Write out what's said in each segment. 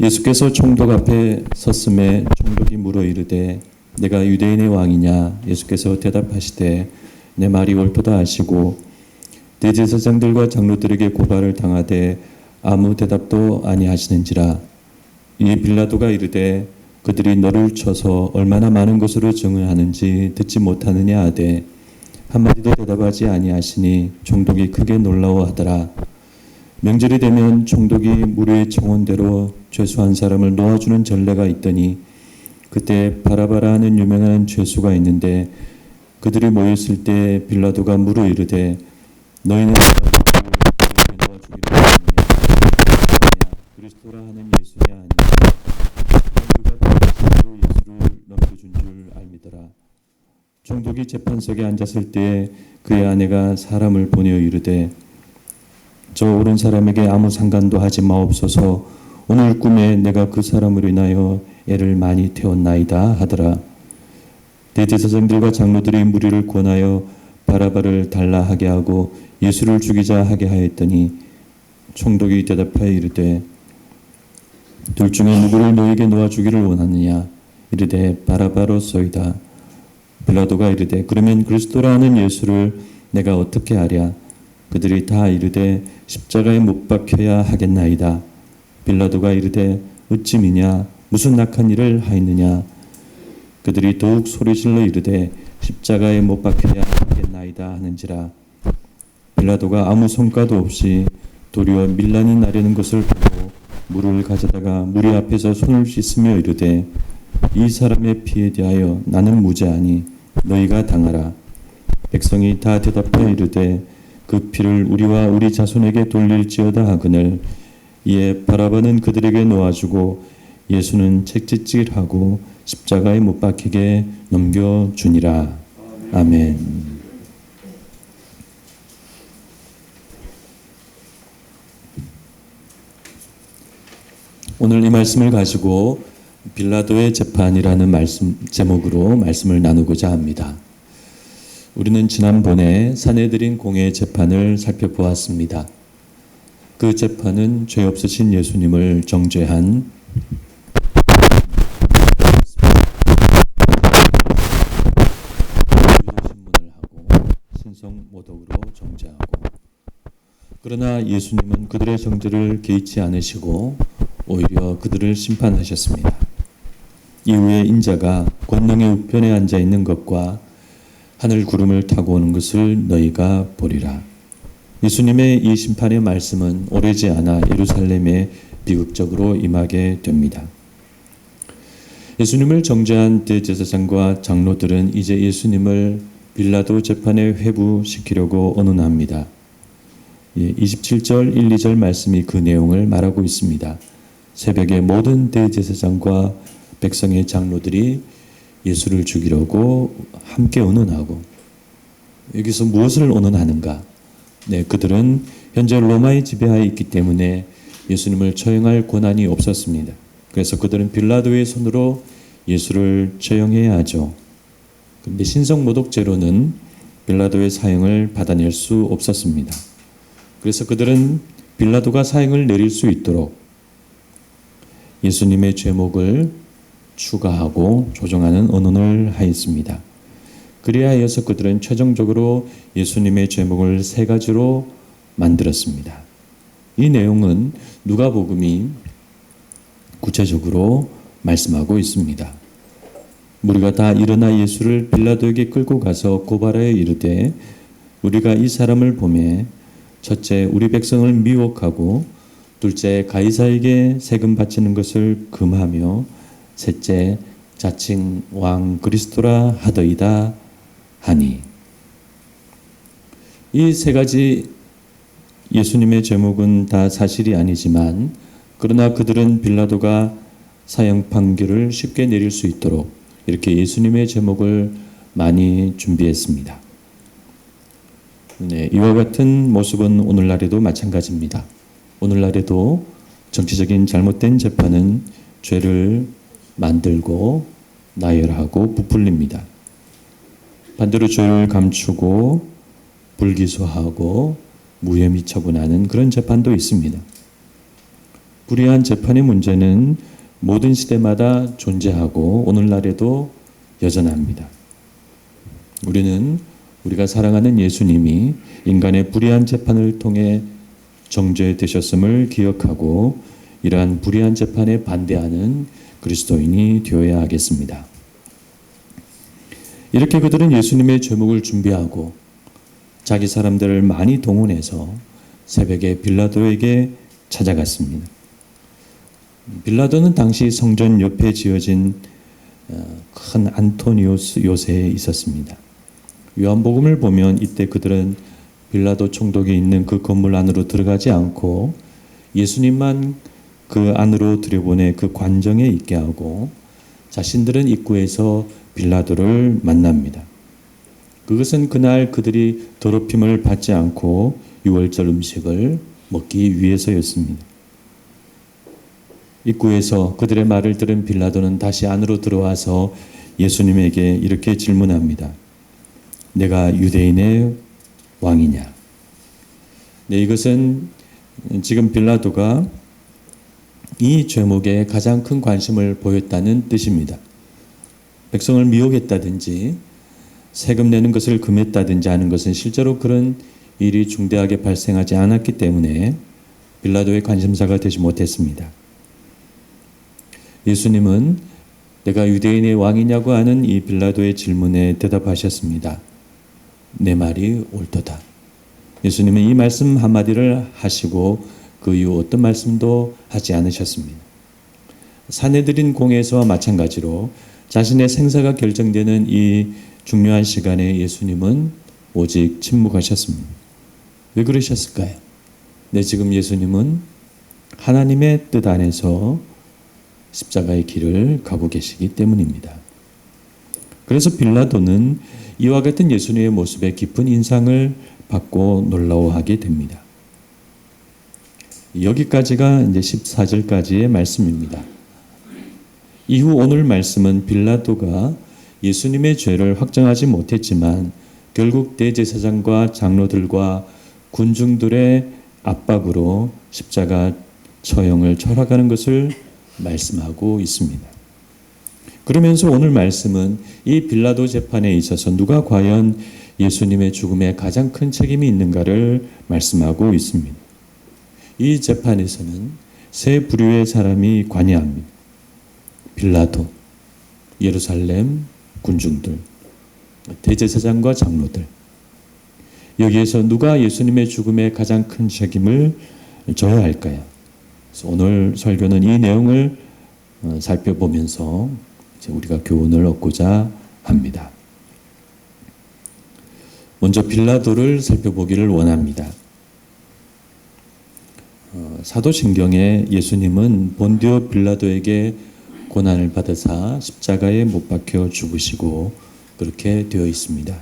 예수께서 총독 앞에 섰음에 총독이 물어 이르되 내가 유대인의 왕이냐? 예수께서 대답하시되 내 말이 옳도다 하시고 대제사장들과 장로들에게 고발을 당하되 아무 대답도 아니하시는지라. 이에 빌라도가 이르되 그들이 너를 쳐서 얼마나 많은 것으로 증언하는지 듣지 못하느냐 하되 한마디도 대답하지 아니하시니 총독이 크게 놀라워하더라. 명절이 되면 총독이 무리의 청혼대로 죄수한 사람을 놓아주는 전례가 있더니 그때 바라바라 하는 유명한 죄수가 있는데 그들이 모였을 때 빌라도가 물어 이르되 너희는 바라바라를 놓아주기로 하느냐? 그리스도라 하는 예수냐 아니냐? 그가 그리스도로 예수를 넘겨준 줄 알미더라. 총독이 재판석에 앉았을 때 그의 아내가 사람을 보내어 이르되 저 옳은 사람에게 아무 상관도 하지 마옵소서. 오늘 꿈에 내가 그 사람으로 인하여 애를 많이 태웠나이다 하더라. 대제사장들과 장로들이 무리를 권하여 바라바를 달라 하게 하고 예수를 죽이자 하게 하였더니 총독이 대답하여 이르되 둘 중에 누구를 너에게 놓아주기를 원하느냐? 이르되 바라바로소이다. 빌라도가 이르되 그러면 그리스도라 하는 예수를 내가 어떻게 하랴? 그들이 다 이르되 십자가에 못 박혀야 하겠나이다. 빌라도가 이르되 어찌 미냐? 무슨 악한 일을 하였느냐? 그들이 더욱 소리질러 이르되 십자가에 못 박혀야 하겠나이다 하는지라. 빌라도가 아무 성과도 없이 도리어 밀란이 나려는 것을 보고 물을 가져다가 무리 앞에서 손을 씻으며 이르되 이 사람의 피에 대하여 나는 무죄하니 너희가 당하라. 백성이 다 대답하여 이르되 그 피를 우리와 우리 자손에게 돌릴지어다 하거늘. 이에 바라바는 그들에게 놓아주고 예수는 채찍질하고 십자가에 못 박히게 넘겨주니라. 아멘. 오늘 이 말씀을 가지고 빌라도의 재판이라는 제목으로 말씀을 나누고자 합니다. 우리는 지난번에 산헤드린 공회의 재판을 살펴보았습니다. 그 재판은 죄 없으신 예수님을 정죄한 유죄신문을 하고 신성모독으로 정죄하고, 그러나 예수님은 그들의 정죄를 개의치 않으시고 오히려 그들을 심판하셨습니다. 이후에 인자가 권능의 우편에 앉아 있는 것과 하늘 구름을 타고 오는 것을 너희가 보리라. 예수님의 이 심판의 말씀은 오래지 않아 예루살렘에 비극적으로 임하게 됩니다. 예수님을 정죄한 대제사장과 장로들은 이제 예수님을 빌라도 재판에 회부시키려고 언언합니다. 27절 1, 2절 말씀이 그 내용을 말하고 있습니다. 새벽에 모든 대제사장과 백성의 장로들이 예수를 죽이려고 함께 언언하고, 여기서 무엇을 언언하는가? 그들은 현재 로마의 지배하에 있기 때문에 예수님을 처형할 권한이 없었습니다. 그래서 그들은 빌라도의 손으로 예수를 처형해야 하죠. 그런데 신성모독죄로는 빌라도의 사형을 받아낼 수 없었습니다. 그래서 그들은 빌라도가 사형을 내릴 수 있도록 예수님의 죄목을 추가하고 조정하는 언언을 하였습니다. 그리하여서 그들은 최종적으로 예수님의 죄목을 3가지로 만들었습니다. 이 내용은 누가복음이 구체적으로 말씀하고 있습니다. 무리가 다 일어나 예수를 빌라도에게 끌고 가서 고발하여 이르되 우리가 이 사람을 보매 첫째 우리 백성을 미혹하고 둘째 가이사에게 세금 바치는 것을 금하며 셋째 자칭 왕 그리스도라 하더이다 하니. 이 3가지 예수님의 제목은 다 사실이 아니지만, 그러나 그들은 빌라도가 사형 판결을 쉽게 내릴 수 있도록 이렇게 예수님의 제목을 많이 준비했습니다. 이와 같은 모습은 오늘날에도 마찬가지입니다. 오늘날에도 정치적인 잘못된 재판은 죄를 만들고 나열하고 부풀립니다. 반대로 죄를 감추고 불기소하고 무혐의 처분하는 그런 재판도 있습니다. 불의한 재판의 문제는 모든 시대마다 존재하고 오늘날에도 여전합니다. 우리는 우리가 사랑하는 예수님이 인간의 불의한 재판을 통해 정죄되셨음을 기억하고 이러한 불의한 재판에 반대하는 그리스도인이 되어야 하겠습니다. 이렇게 그들은 예수님의 죄목을 준비하고 자기 사람들을 많이 동원해서 새벽에 빌라도에게 찾아갔습니다. 빌라도는 당시 성전 옆에 지어진 큰 안토니오스 요새에 있었습니다. 요한복음을 보면 이때 그들은 빌라도 총독이 있는 그 건물 안으로 들어가지 않고 예수님만 그 안으로 들여보내 그 관정에 있게 하고 자신들은 입구에서 빌라도를 만납니다. 그것은 그날 그들이 더럽힘을 받지 않고 유월절 음식을 먹기 위해서였습니다. 입구에서 그들의 말을 들은 빌라도는 다시 안으로 들어와서 예수님에게 이렇게 질문합니다. 내가 유대인의 왕이냐? 네, 이것은 지금 빌라도가 이 죄목에 가장 큰 관심을 보였다는 뜻입니다. 백성을 미혹했다든지 세금 내는 것을 금했다든지 하는 것은 실제로 그런 일이 중대하게 발생하지 않았기 때문에 빌라도의 관심사가 되지 못했습니다. 예수님은 내가 유대인의 왕이냐고 하는 이 빌라도의 질문에 대답하셨습니다. 내 말이 옳도다. 예수님은 이 말씀 한마디를 하시고 그 이후 어떤 말씀도 하지 않으셨습니다. 사내들인 공회에서와 마찬가지로 자신의 생사가 결정되는 이 중요한 시간에 예수님은 오직 침묵하셨습니다. 왜 그러셨을까요? 네, 지금 예수님은 하나님의 뜻 안에서 십자가의 길을 가고 계시기 때문입니다. 그래서 빌라도는 이와 같은 예수님의 모습에 깊은 인상을 받고 놀라워하게 됩니다. 여기까지가 이제 14절까지의 말씀입니다. 이후 오늘 말씀은 빌라도가 예수님의 죄를 확정하지 못했지만 결국 대제사장과 장로들과 군중들의 압박으로 십자가 처형을 철학하는 것을 말씀하고 있습니다. 그러면서 오늘 말씀은 이 빌라도 재판에 있어서 누가 과연 예수님의 죽음에 가장 큰 책임이 있는가를 말씀하고 있습니다. 이 재판에서는 세 부류의 사람이 관여합니다. 빌라도, 예루살렘 군중들, 대제사장과 장로들. 여기에서 누가 예수님의 죽음에 가장 큰 책임을 져야 할까요? 그래서 오늘 설교는 이 내용을 살펴보면서 우리가 교훈을 얻고자 합니다. 먼저 빌라도를 살펴보기를 원합니다. 사도신경에 예수님은 본디오 빌라도에게 고난을 받으사 십자가에 못 박혀 죽으시고 그렇게 되어 있습니다.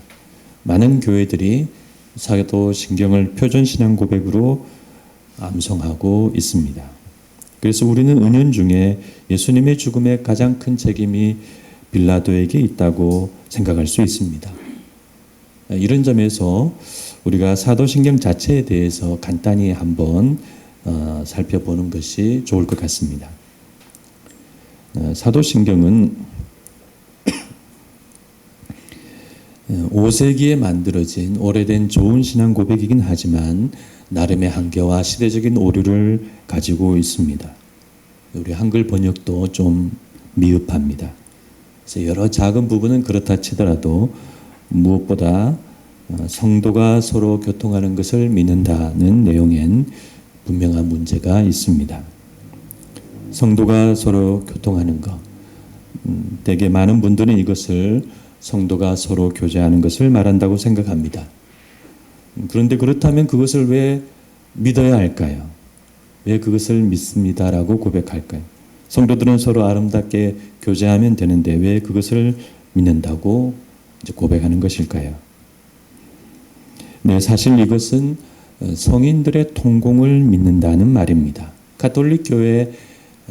많은 교회들이 사도신경을 표준신앙 고백으로 암송하고 있습니다. 그래서 우리는 은연중에 예수님의 죽음에 가장 큰 책임이 빌라도에게 있다고 생각할 수 있습니다. 이런 점에서 우리가 사도신경 자체에 대해서 간단히 한번 살펴보는 것이 좋을 것 같습니다. 사도신경은 5세기에 만들어진 오래된 좋은 신앙 고백이긴 하지만 나름의 한계와 시대적인 오류를 가지고 있습니다. 우리 한글 번역도 좀 미흡합니다. 그래서 여러 작은 부분은 그렇다 치더라도 무엇보다 성도가 서로 교통하는 것을 믿는다는 내용엔 분명한 문제가 있습니다. 성도가 서로 교통하는 것, 되게 많은 분들은 이것을 성도가 서로 교제하는 것을 말한다고 생각합니다. 그런데 그렇다면 그것을 왜 믿어야 할까요? 왜 그것을 믿습니다라고 고백할까요? 성도들은 서로 아름답게 교제하면 되는데 왜 그것을 믿는다고 이제 고백하는 것일까요? 네, 사실 이것은 성인들의 통공을 믿는다는 말입니다. 가톨릭 교회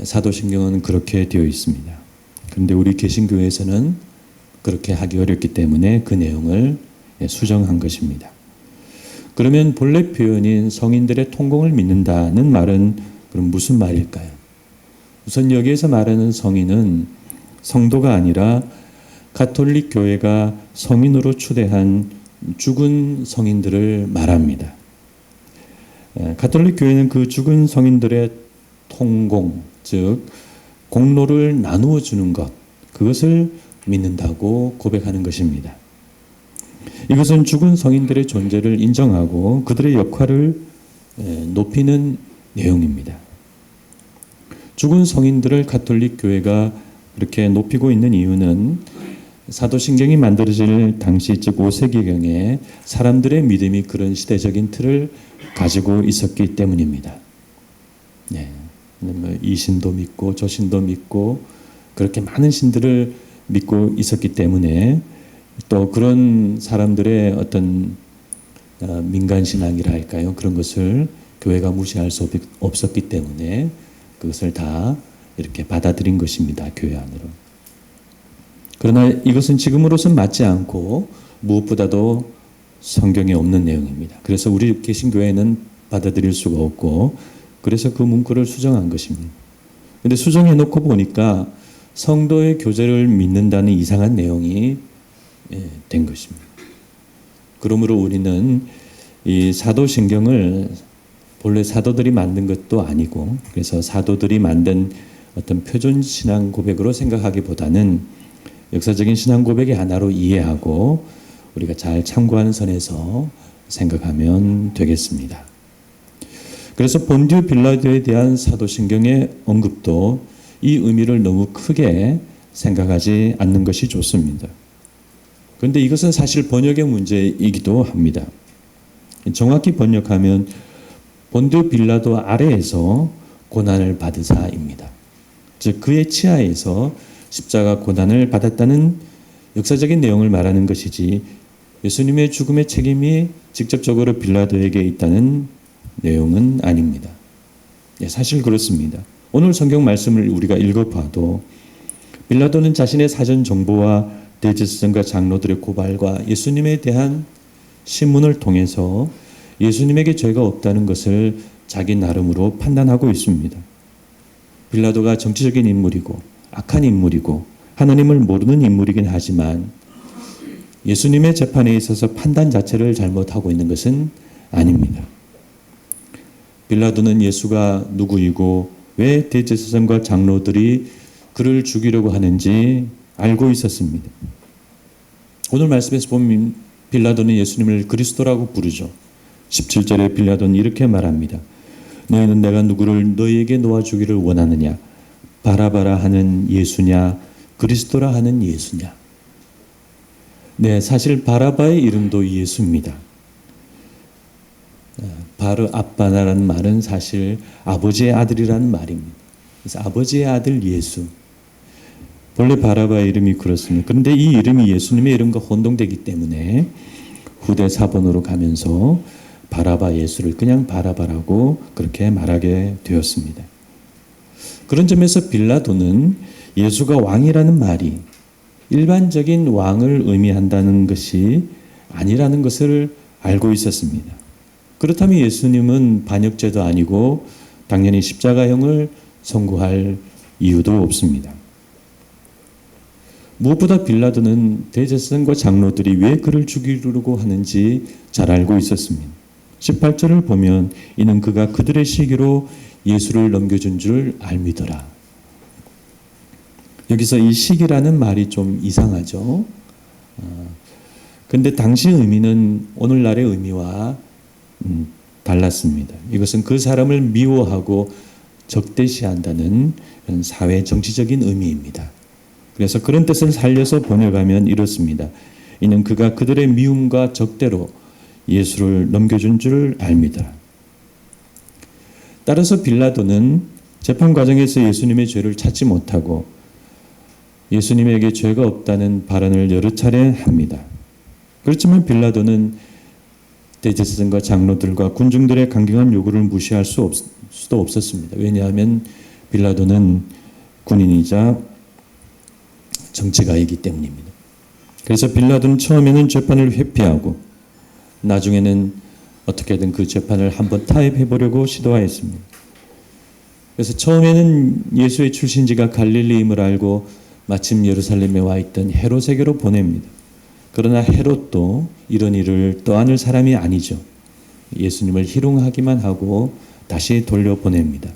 사도신경은 그렇게 되어 있습니다. 그런데 우리 개신교에서는 그렇게 하기 어렵기 때문에 그 내용을 수정한 것입니다. 그러면 본래 표현인 성인들의 통공을 믿는다는 말은 그럼 무슨 말일까요? 우선 여기에서 말하는 성인은 성도가 아니라 가톨릭 교회가 성인으로 추대한 죽은 성인들을 말합니다. 가톨릭 교회는 그 죽은 성인들의 통공, 즉 공로를 나누어 주는 것, 그것을 믿는다고 고백하는 것입니다. 이것은 죽은 성인들의 존재를 인정하고 그들의 역할을 높이는 내용입니다. 죽은 성인들을 가톨릭 교회가 이렇게 높이고 있는 이유는 사도신경이 만들어질 당시 즉 5세기경에 사람들의 믿음이 그런 시대적인 틀을 가지고 있었기 때문입니다. 네. 뭐 이신도 믿고 조신도 믿고 그렇게 많은 신들을 믿고 있었기 때문에 또 그런 사람들의 어떤 민간신앙이라 할까요? 그런 것을 교회가 무시할 수 없었기 때문에 그것을 다 이렇게 받아들인 것입니다. 교회 안으로. 그러나 이것은 지금으로선 맞지 않고 무엇보다도 성경에 없는 내용입니다. 그래서 우리 개신교회는 받아들일 수가 없고 그래서 그 문구를 수정한 것입니다. 그런데 수정해 놓고 보니까 성도의 교제를 믿는다는 이상한 내용이 된 것입니다. 그러므로 우리는 이 사도신경을 본래 사도들이 만든 것도 아니고 그래서 사도들이 만든 어떤 표준 신앙 고백으로 생각하기보다는 역사적인 신앙 고백의 하나로 이해하고 우리가 잘 참고하는 선에서 생각하면 되겠습니다. 그래서 본디오 빌라도에 대한 사도신경의 언급도 이 의미를 너무 크게 생각하지 않는 것이 좋습니다. 그런데 이것은 사실 번역의 문제이기도 합니다. 정확히 번역하면 본디오 빌라도 아래에서 고난을 받으사입니다. 즉 그의 치하에서 십자가 고난을 받았다는 역사적인 내용을 말하는 것이지 예수님의 죽음의 책임이 직접적으로 빌라도에게 있다는 내용은 아닙니다. 사실 그렇습니다. 오늘 성경 말씀을 우리가 읽어봐도 빌라도는 자신의 사전 정보와 대제사장과 장로들의 고발과 예수님에 대한 신문을 통해서 예수님에게 죄가 없다는 것을 자기 나름으로 판단하고 있습니다. 빌라도가 정치적인 인물이고 악한 인물이고 하나님을 모르는 인물이긴 하지만 예수님의 재판에 있어서 판단 자체를 잘못하고 있는 것은 아닙니다. 빌라도는 예수가 누구이고 왜 대제사장과 장로들이 그를 죽이려고 하는지 알고 있었습니다. 오늘 말씀에서 보면 빌라도는 예수님을 그리스도라고 부르죠. 17절에 빌라도는 이렇게 말합니다. 너희는 내가 누구를 너희에게 놓아주기를 원하느냐? 바라바라 하는 예수냐? 그리스도라 하는 예수냐? 네, 사실 바라바의 이름도 예수입니다. 바르 아빠나라는 말은 사실 아버지의 아들이라는 말입니다. 그래서 아버지의 아들 예수. 본래 바라바의 이름이 그렇습니다. 그런데 이 이름이 예수님의 이름과 혼동되기 때문에 후대 사본으로 가면서 바라바 예수를 그냥 바라바라고 그렇게 말하게 되었습니다. 그런 점에서 빌라도는 예수가 왕이라는 말이 일반적인 왕을 의미한다는 것이 아니라는 것을 알고 있었습니다. 그렇다면 예수님은 반역죄도 아니고 당연히 십자가형을 선고할 이유도 없습니다. 무엇보다 빌라도는 대제사장과 장로들이 왜 그를 죽이려고 하는지 잘 알고 있었습니다. 18절을 보면 이는 그가 그들의 시기로 예수를 넘겨준 줄 알미더라. 여기서 이 시기라는 말이 좀 이상하죠. 근데 당시 의미는 오늘날의 의미와 달랐습니다. 이것은 그 사람을 미워하고 적대시한다는 사회 정치적인 의미입니다. 그래서 그런 뜻을 살려서 번역하면 이렇습니다. 이는 그가 그들의 미움과 적대로 예수를 넘겨준 줄 알미더라. 따라서 빌라도는 재판 과정에서 예수님의 죄를 찾지 못하고 예수님에게 죄가 없다는 발언을 여러 차례 합니다. 그렇지만 빌라도는 대제사장과 장로들과 군중들의 강경한 요구를 무시할 수도 없었습니다. 왜냐하면 빌라도는 군인이자 정치가이기 때문입니다. 그래서 빌라도는 처음에는 재판을 회피하고 나중에는 어떻게든 그 재판을 한번 타협해 보려고 시도하였습니다. 그래서 처음에는 예수의 출신지가 갈릴리임을 알고 마침 예루살렘에 와 있던 헤롯에게로 보냅니다. 그러나 헤롯도 이런 일을 떠안을 사람이 아니죠. 예수님을 희롱하기만 하고 다시 돌려보냅니다.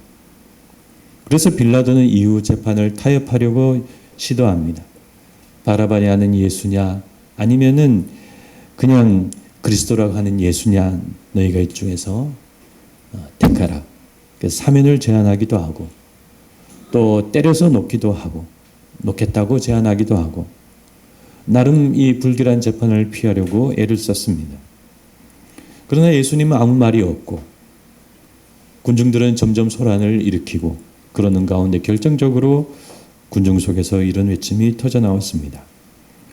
그래서 빌라도는 이후 재판을 타협하려고 시도합니다. 바라바니 하는 예수냐 아니면은 그냥 그리스도라고 하는 예수냐 너희가 이 중에서 택하라. 그래서 사면을 제안하기도 하고 또 때려서 놓기도 하고 놓겠다고 제안하기도 하고 나름 이 불길한 재판을 피하려고 애를 썼습니다. 그러나 예수님은 아무 말이 없고 군중들은 점점 소란을 일으키고 그러는 가운데 결정적으로 군중 속에서 이런 외침이 터져 나왔습니다.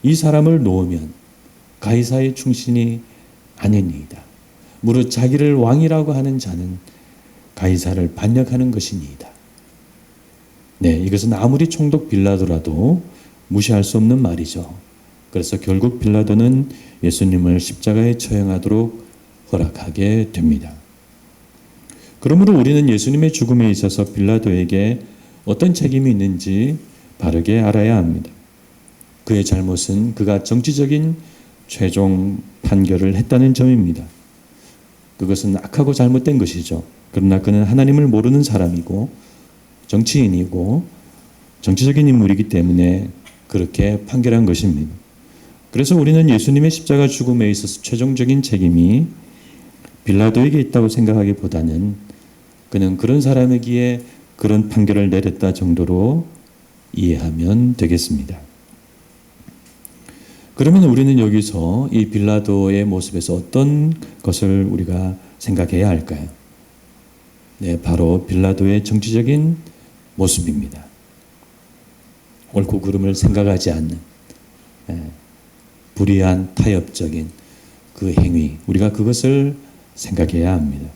이 사람을 놓으면 가이사의 충신이 아니니이다. 무릇 자기를 왕이라고 하는 자는 가이사를 반역하는 것이니이다. 네, 이것은 아무리 총독 빌라도라도 무시할 수 없는 말이죠. 그래서 결국 빌라도는 예수님을 십자가에 처형하도록 허락하게 됩니다. 그러므로 우리는 예수님의 죽음에 있어서 빌라도에게 어떤 책임이 있는지 바르게 알아야 합니다. 그의 잘못은 그가 정치적인 최종 판결을 했다는 점입니다. 그것은 악하고 잘못된 것이죠. 그러나 그는 하나님을 모르는 사람이고 정치인이고 정치적인 인물이기 때문에 그렇게 판결한 것입니다. 그래서 우리는 예수님의 십자가 죽음에 있어서 최종적인 책임이 빌라도에게 있다고 생각하기보다는 그는 그런 사람이기에 그런 판결을 내렸다 정도로 이해하면 되겠습니다. 그러면 우리는 여기서 이 빌라도의 모습에서 어떤 것을 우리가 생각해야 할까요? 네, 바로 빌라도의 정치적인 모습입니다. 옳고 그름을 생각하지 않는 불의한 타협적인 그 행위, 우리가 그것을 생각해야 합니다.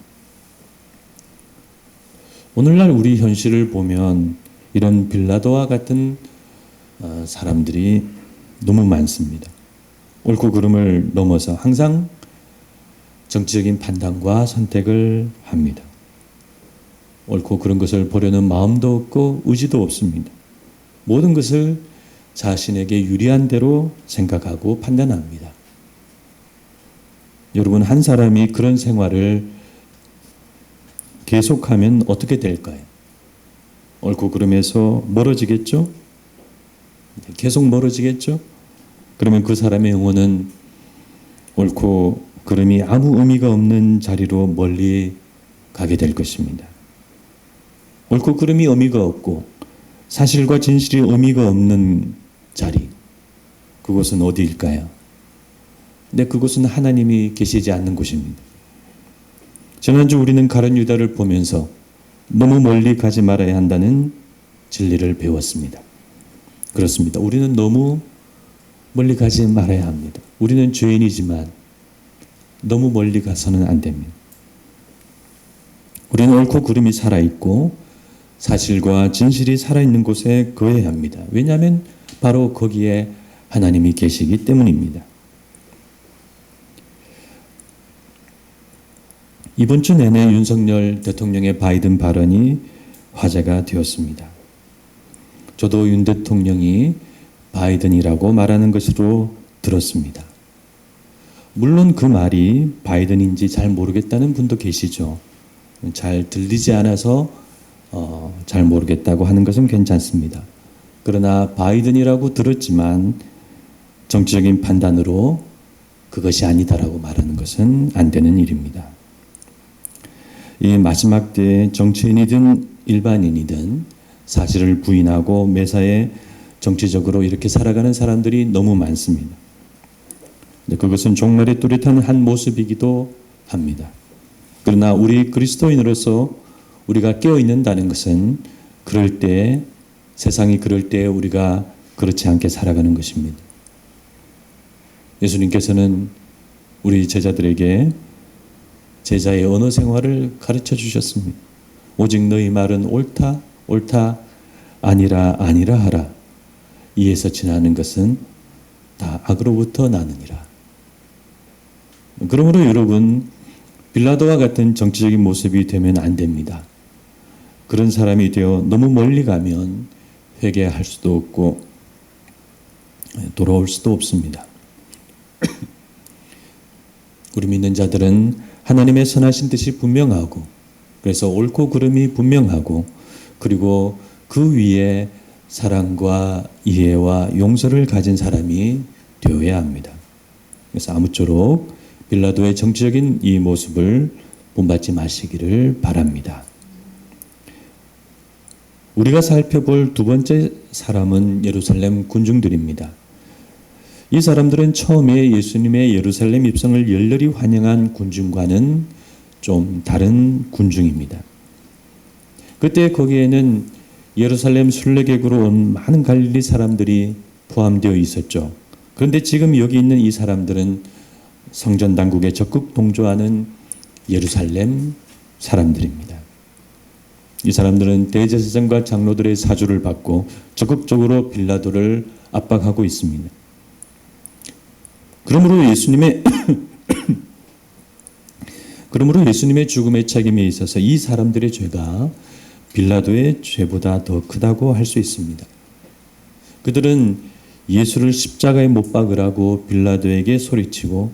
오늘날 우리 현실을 보면 이런 빌라도와 같은 사람들이 너무 많습니다. 옳고 그름을 넘어서 항상 정치적인 판단과 선택을 합니다. 옳고 그런 것을 보려는 마음도 없고 의지도 없습니다. 모든 것을 자신에게 유리한 대로 생각하고 판단합니다. 여러분, 한 사람이 그런 생활을 계속하면 어떻게 될까요? 옳고 그름에서 멀어지겠죠? 계속 멀어지겠죠? 그러면 그 사람의 영혼은 옳고 그름이 아무 의미가 없는 자리로 멀리 가게 될 것입니다. 옳고 그름이 의미가 없고 사실과 진실이 의미가 없는 자리, 그곳은 어디일까요? 근데 그곳은 하나님이 계시지 않는 곳입니다. 지난주 우리는 가룟 유다를 보면서 너무 멀리 가지 말아야 한다는 진리를 배웠습니다. 그렇습니다. 우리는 너무 멀리 가지 말아야 합니다. 우리는 죄인이지만 너무 멀리 가서는 안 됩니다. 우리는 옳고 그름이 살아있고 사실과 진실이 살아있는 곳에 거해야 합니다. 왜냐하면 바로 거기에 하나님이 계시기 때문입니다. 이번 주 내내 윤석열 대통령의 바이든 발언이 화제가 되었습니다. 저도 윤 대통령이 바이든이라고 말하는 것으로 들었습니다. 물론 그 말이 바이든인지 잘 모르겠다는 분도 계시죠. 잘 들리지 않아서 잘 모르겠다고 하는 것은 괜찮습니다. 그러나 바이든이라고 들었지만 정치적인 판단으로 그것이 아니다라고 말하는 것은 안 되는 일입니다. 이 마지막 때에 정치인이든 일반인이든 사실을 부인하고 매사에 정치적으로 이렇게 살아가는 사람들이 너무 많습니다. 그것은 종말에 뚜렷한 한 모습이기도 합니다. 그러나 우리 그리스도인으로서 우리가 깨어있는다는 것은 그럴 때, 세상이 그럴 때 우리가 그렇지 않게 살아가는 것입니다. 예수님께서는 우리 제자들에게 제자의 언어 생활을 가르쳐 주셨습니다. 오직 너희 말은 옳다, 옳다, 아니라, 아니라 하라. 이에서 지나는 것은 다 악으로부터 나느니라. 그러므로 여러분, 빌라도와 같은 정치적인 모습이 되면 안 됩니다. 그런 사람이 되어 너무 멀리 가면 회개할 수도 없고 돌아올 수도 없습니다. 우리 믿는 자들은 하나님의 선하신 뜻이 분명하고, 그래서 옳고 그름이 분명하고, 그리고 그 위에 사랑과 이해와 용서를 가진 사람이 되어야 합니다. 그래서 아무쪼록 빌라도의 정치적인 이 모습을 본받지 마시기를 바랍니다. 우리가 살펴볼 두 번째 사람은 예루살렘 군중들입니다. 이 사람들은 처음에 예수님의 예루살렘 입성을 열렬히 환영한 군중과는 좀 다른 군중입니다. 그때 거기에는 예루살렘 순례객으로 온 많은 갈릴리 사람들이 포함되어 있었죠. 그런데 지금 여기 있는 이 사람들은 성전 당국에 적극 동조하는 예루살렘 사람들입니다. 이 사람들은 대제사장과 장로들의 사주를 받고 적극적으로 빌라도를 압박하고 있습니다. 그러므로 예수님의 죽음의 책임에 있어서 이 사람들의 죄가 빌라도의 죄보다 더 크다고 할 수 있습니다. 그들은 예수를 십자가에 못 박으라고 빌라도에게 소리치고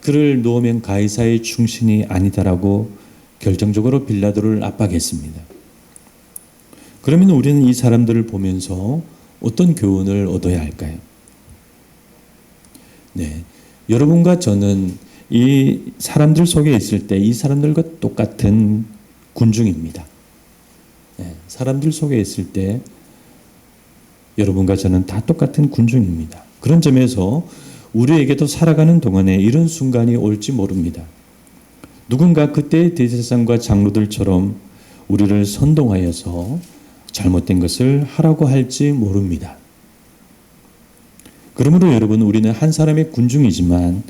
그를 놓으면 가이사의 충신이 아니다라고 결정적으로 빌라도를 압박했습니다. 그러면 우리는 이 사람들을 보면서 어떤 교훈을 얻어야 할까요? 네, 여러분과 저는 이 사람들 속에 있을 때 이 사람들과 똑같은 군중입니다. 네, 사람들 속에 있을 때 여러분과 저는 다 똑같은 군중입니다. 그런 점에서 우리에게도 살아가는 동안에 이런 순간이 올지 모릅니다. 누군가 그때의 대제사장과 장로들처럼 우리를 선동하여서 잘못된 것을 하라고 할지 모릅니다. 그러므로 여러분, 우리는 한 사람의 군중이지만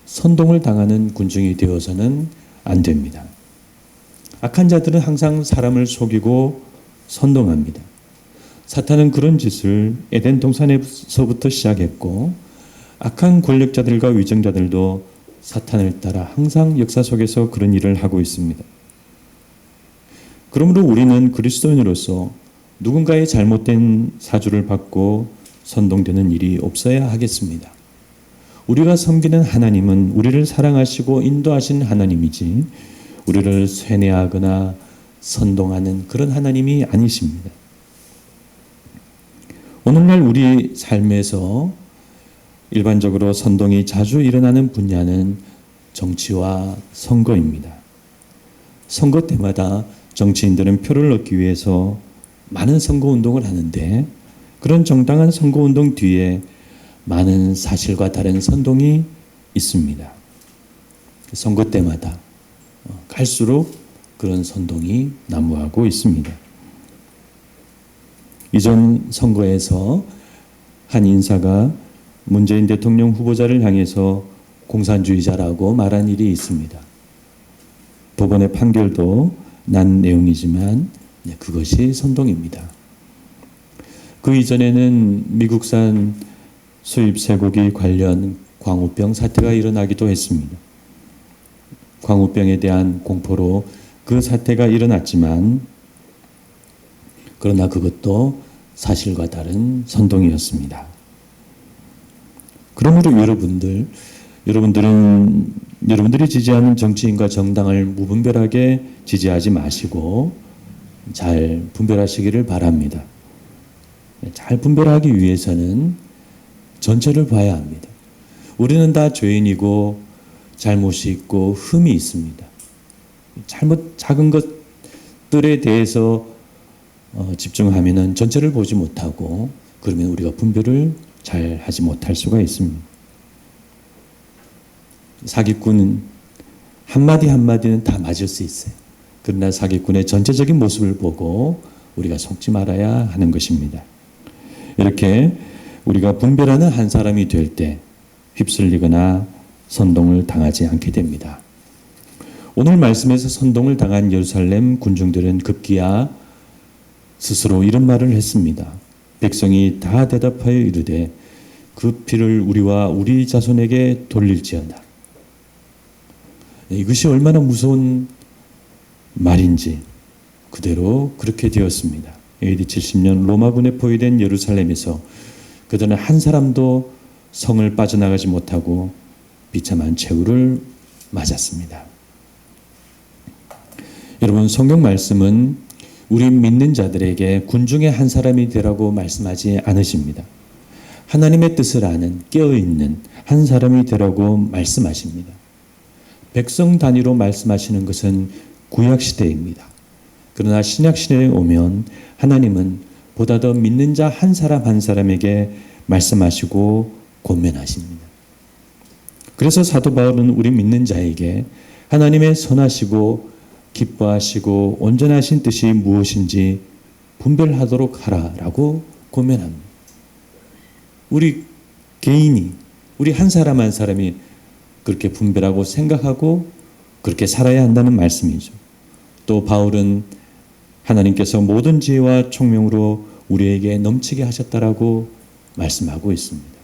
선동을 당하는 군중이 되어서는 안 됩니다. 악한 자들은 항상 사람을 속이고 선동합니다. 사탄은 그런 짓을 에덴 동산에서부터 시작했고, 악한 권력자들과 위정자들도 사탄을 따라 항상 역사 속에서 그런 일을 하고 있습니다. 그러므로 우리는 그리스도인으로서 누군가의 잘못된 사주를 받고 선동되는 일이 없어야 하겠습니다. 우리가 섬기는 하나님은 우리를 사랑하시고 인도하신 하나님이지 우리를 쇠뇌하거나 선동하는 그런 하나님이 아니십니다. 오늘날 우리 삶에서 일반적으로 선동이 자주 일어나는 분야는 정치와 선거입니다. 선거 때마다 정치인들은 표를 얻기 위해서 많은 선거운동을 하는데, 그런 정당한 선거운동 뒤에 많은 사실과 다른 선동이 있습니다. 선거 때마다 갈수록 그런 선동이 난무하고 있습니다. 이전 선거에서 한 인사가 문재인 대통령 후보자를 향해서 공산주의자라고 말한 일이 있습니다. 법원의 판결도 난 내용이지만 그것이 선동입니다. 그 이전에는 미국산 수입 쇠고기 관련 광우병 사태가 일어나기도 했습니다. 광우병에 대한 공포로 그 사태가 일어났지만, 그러나 그것도 사실과 다른 선동이었습니다. 그러므로 여러분들은 여러분들이 지지하는 정치인과 정당을 무분별하게 지지하지 마시고 잘 분별하시기를 바랍니다. 잘 분별하기 위해서는 전체를 봐야 합니다. 우리는 다 죄인이고 잘못이 있고 흠이 있습니다. 작은 것들에 대해서 집중하면 전체를 보지 못하고, 그러면 우리가 분별을 잘 하지 못할 수가 있습니다. 사기꾼은 한마디 한마디는 다 맞을 수 있어요. 그러나 사기꾼의 전체적인 모습을 보고 우리가 속지 말아야 하는 것입니다. 이렇게 우리가 분별하는 한 사람이 될 때 휩쓸리거나 선동을 당하지 않게 됩니다. 오늘 말씀에서 선동을 당한 예루살렘 군중들은 급기야 스스로 이런 말을 했습니다. 백성이 다 대답하여 이르되 그 피를 우리와 우리 자손에게 돌릴지어다. 이것이 얼마나 무서운 말인지, 그대로 그렇게 되었습니다. AD 70년 로마군에 포위된 예루살렘에서 그들은 한 사람도 성을 빠져나가지 못하고 비참한 최후를 맞았습니다. 여러분, 성경 말씀은 우리 믿는 자들에게 군중의 한 사람이 되라고 말씀하지 않으십니다. 하나님의 뜻을 아는 깨어있는 한 사람이 되라고 말씀하십니다. 백성 단위로 말씀하시는 것은 구약시대입니다. 그러나 신약시대에 오면 하나님은 보다 더 믿는 자 한 사람 한 사람에게 말씀하시고 권면하십니다. 그래서 사도 바울은 우리 믿는 자에게 하나님의 선하시고 기뻐하시고 온전하신 뜻이 무엇인지 분별하도록 하라라고 권면합니다. 우리 개인이, 우리 한 사람 한 사람이 그렇게 분별하고 생각하고 그렇게 살아야 한다는 말씀이죠. 또 바울은 하나님께서 모든 지혜와 총명으로 우리에게 넘치게 하셨다라고 말씀하고 있습니다.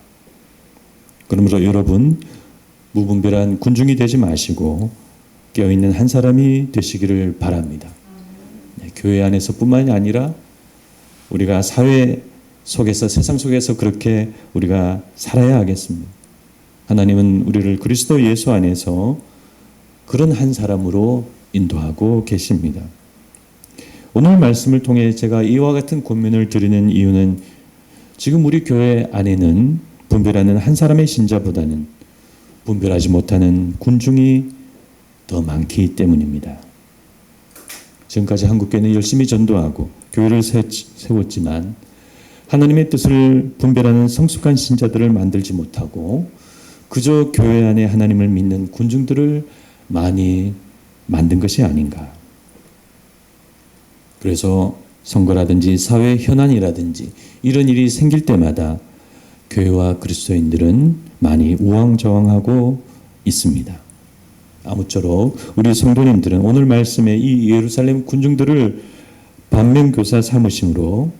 그러므로 여러분, 무분별한 군중이 되지 마시고 깨어있는 한 사람이 되시기를 바랍니다. 교회 안에서뿐만이 아니라 우리가 사회 속에서, 세상 속에서 그렇게 우리가 살아야 하겠습니다. 하나님은 우리를 그리스도 예수 안에서 그런 한 사람으로 인도하고 계십니다. 오늘 말씀을 통해 제가 이와 같은 권면을 드리는 이유는 지금 우리 교회 안에는 분별하는 한 사람의 신자보다는 분별하지 못하는 군중이 더 많기 때문입니다. 지금까지 한국교회는 열심히 전도하고 교회를 세웠지만 하나님의 뜻을 분별하는 성숙한 신자들을 만들지 못하고 그저 교회 안에 하나님을 믿는 군중들을 많이 만든 것이 아닌가. 그래서 선거라든지 사회 현안이라든지 이런 일이 생길 때마다 교회와 그리스도인들은 많이 우왕좌왕하고 있습니다. 아무쪼록 우리 성도님들은 오늘 말씀의 이 예루살렘 군중들을 반면교사 삼으심으로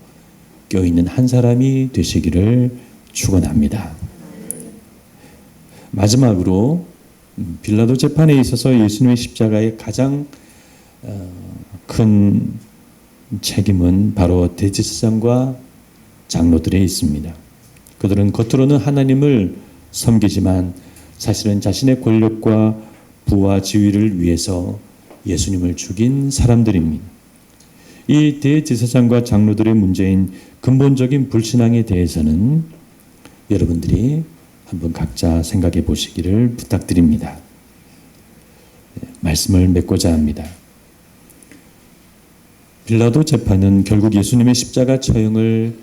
껴있는 한 사람이 되시기를 축원합니다. 마지막으로 빌라도 재판에 있어서 예수님의 십자가의 가장 큰 책임은 바로 대제사장과 장로들에 있습니다. 그들은 겉으로는 하나님을 섬기지만 사실은 자신의 권력과 부와 지위를 위해서 예수님을 죽인 사람들입니다. 이 대제사장과 장로들의 문제인 근본적인 불신앙에 대해서는 여러분들이 한번 각자 생각해 보시기를 부탁드립니다. 말씀을 맺고자 합니다. 빌라도 재판은 결국 예수님의 십자가 처형을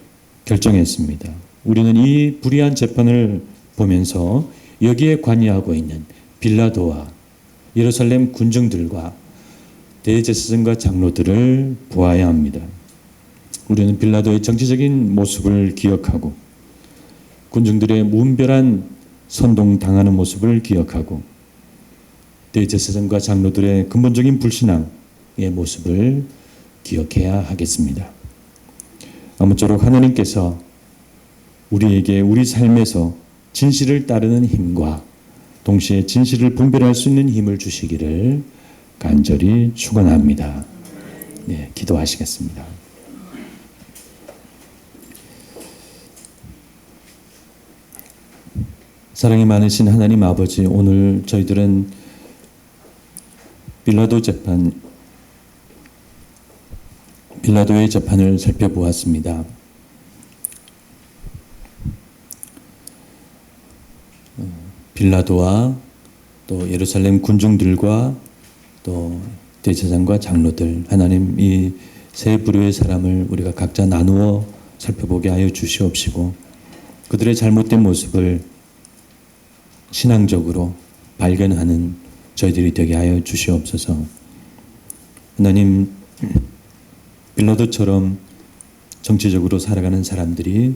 결정했습니다. 우리는 이 불의한 재판을 보면서 여기에 관여하고 있는 빌라도와 예루살렘 군중들과 대제사장과 장로들을 보아야 합니다. 우리는 빌라도의 정치적인 모습을 기억하고 군중들의 무분별한 선동당하는 모습을 기억하고 대제사장과 장로들의 근본적인 불신앙의 모습을 기억해야 하겠습니다. 아무쪼록 하나님께서 우리에게 우리 삶에서 진실을 따르는 힘과 동시에 진실을 분별할 수 있는 힘을 주시기를 간절히 축원합니다. 네, 기도하시겠습니다. 사랑이 많으신 하나님 아버지, 오늘 저희들은 빌라도의 재판을 살펴보았습니다. 빌라도와 또 예루살렘 군중들과 또 대제사장과 장로들, 하나님 이 세 부류의 사람을 우리가 각자 나누어 살펴보게 하여 주시옵시고 그들의 잘못된 모습을 신앙적으로 발견하는 저희들이 되게 하여 주시옵소서. 하나님, 빌라도처럼 정치적으로 살아가는 사람들이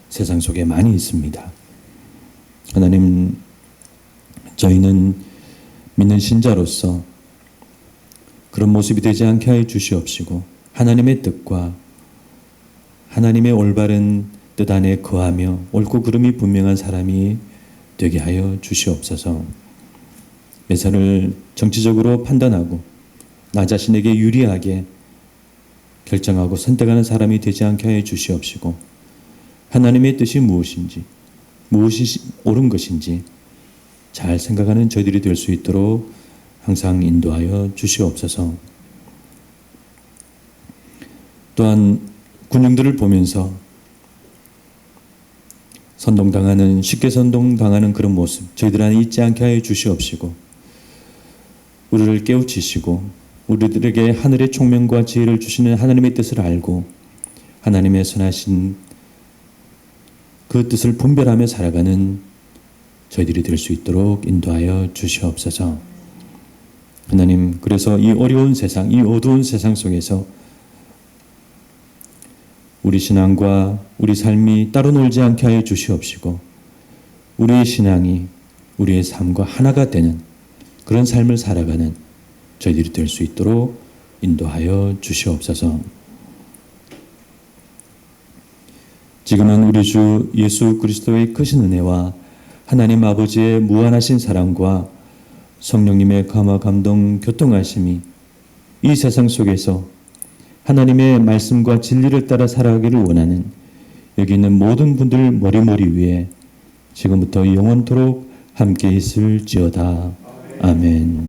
세상 속에 많이 있습니다. 하나님, 저희는 믿는 신자로서 그런 모습이 되지 않게 하여 주시옵시고 하나님의 뜻과 하나님의 올바른 뜻 안에 거하며 옳고 그름이 분명한 사람이 되게 하여 주시옵소서. 매사를 정치적으로 판단하고 나 자신에게 유리하게 결정하고 선택하는 사람이 되지 않게 하여 주시옵시고 하나님의 뜻이 무엇인지 무엇이 옳은 것인지 잘 생각하는 저희들이 될 수 있도록 항상 인도하여 주시옵소서. 또한 군중들을 보면서 쉽게 선동당하는 그런 모습 저희들 안에 있지 않게 하여 주시옵시고 우리를 깨우치시고 우리들에게 하늘의 총명과 지혜를 주시는 하나님의 뜻을 알고 하나님의 선하신 그 뜻을 분별하며 살아가는 저희들이 될 수 있도록 인도하여 주시옵소서. 하나님, 그래서 이 어려운 세상, 이 어두운 세상 속에서 우리 신앙과 우리 삶이 따로 놀지 않게 하여 주시옵시고 우리의 신앙이 우리의 삶과 하나가 되는 그런 삶을 살아가는 저희들이 될 수 있도록 인도하여 주시옵소서. 지금은 우리 주 예수 그리스도의 크신 은혜와 하나님 아버지의 무한하신 사랑과 성령님의 감화 감동 교통하심이 이 세상 속에서 하나님의 말씀과 진리를 따라 살아가기를 원하는 여기 있는 모든 분들 머리 위에 지금부터 영원토록 함께 있을지어다. 아멘.